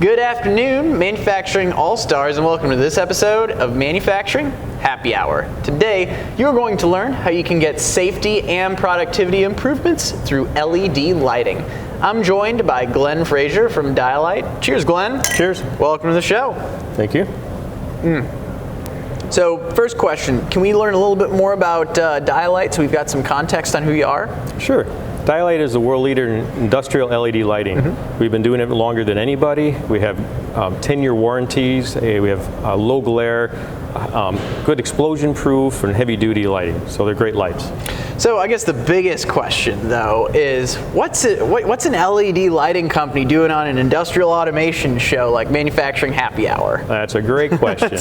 Good afternoon, manufacturing all-stars, and welcome to this episode of Manufacturing Happy Hour. Today, you're going to learn how you can get safety and productivity improvements through LED lighting. I'm joined by Glenn Frazier from Dialight. Cheers, Glenn. Cheers. Welcome to the show. Thank you. So, first question, can we learn a little bit more about Dialight so we've got some context on who you are? Sure. Dialight is the world leader in industrial LED lighting. We've been doing it longer than anybody. We have 10-year warranties. We have low glare, good explosion proof, and heavy-duty lighting. So they're great lights. So I guess the biggest question, though, is what's an LED lighting company doing on an industrial automation show like Manufacturing Happy Hour? That's a great question.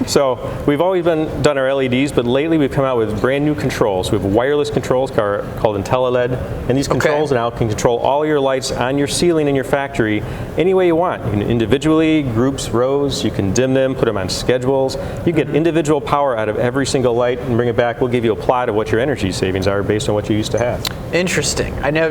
So we've always done our LEDs, but lately we've come out with brand new controls. We have wireless controls called IntelliLED, and these controls now can control all your lights on your ceiling in your factory any way you want. You can individually, groups, rows, you can dim them, put them on schedules. You get individual power out of every single light and bring it back. We'll give you a plot of what your energy savings are based on what you used to have. Interesting. I know,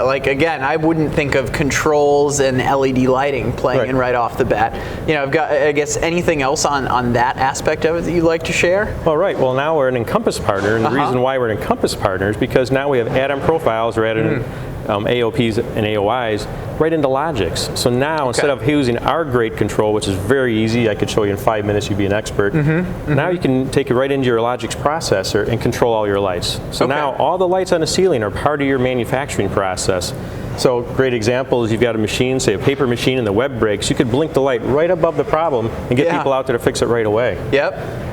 like again, I wouldn't think of controls and LED lighting playing in right off the bat. I've got, I guess, anything else on that aspect of it that you'd like to share? All right. Well, now we're an Encompass partner, and the reason why we're an Encompass partner is because now we have add-on profiles, or add-on AOPs and AOIs right into Logix. So now instead of using our great control, which is very easy, I could show you in 5 minutes, you'd be an expert. Now you can take it right into your Logix processor and control all your lights. So now all the lights on the ceiling are part of your manufacturing process. So great example is you've got a machine, say a paper machine, and the web breaks. You could blink the light right above the problem and get people out there to fix it right away.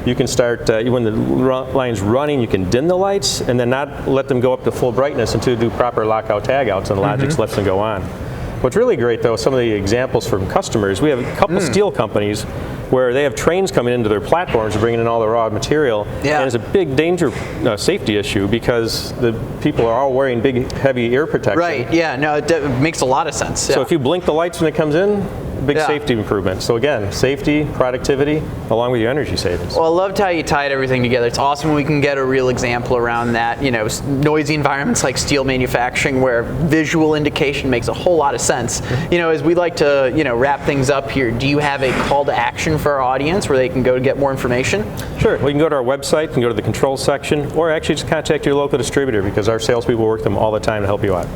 You can start, when the line's running, you can dim the lights and then not let them go up to full brightness until you do proper lockout tagouts, and Logix lets them go on. What's really great, though, some of the examples from customers, we have a couple steel companies where they have trains coming into their platforms and bringing in all the raw material, and it's a big danger safety issue because the people are all wearing big, heavy ear protection. It makes a lot of sense. So if you blink the lights when it comes in, big safety improvement. So again, safety, productivity, along with your energy savings. Well, I loved how you tied everything together. It's awesome when we can get a real example around that. Noisy environments like steel manufacturing where visual indication makes a whole lot of sense. As we like to, wrap things up here, do you have a call to action for our audience where they can go to get more information? Sure. Well, you can go to our website, you can go to the control section, or actually just contact your local distributor because our salespeople work them all the time to help you out.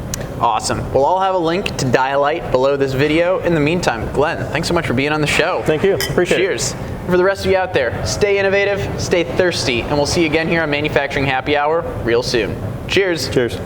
Awesome. Well, I'll have a link to Dialight below this video. In the meantime, Glenn, thanks so much for being on the show. Thank you. Appreciate it. Cheers. For the rest of you out there, stay innovative, stay thirsty, and we'll see you again here on Manufacturing Happy Hour real soon. Cheers. Cheers.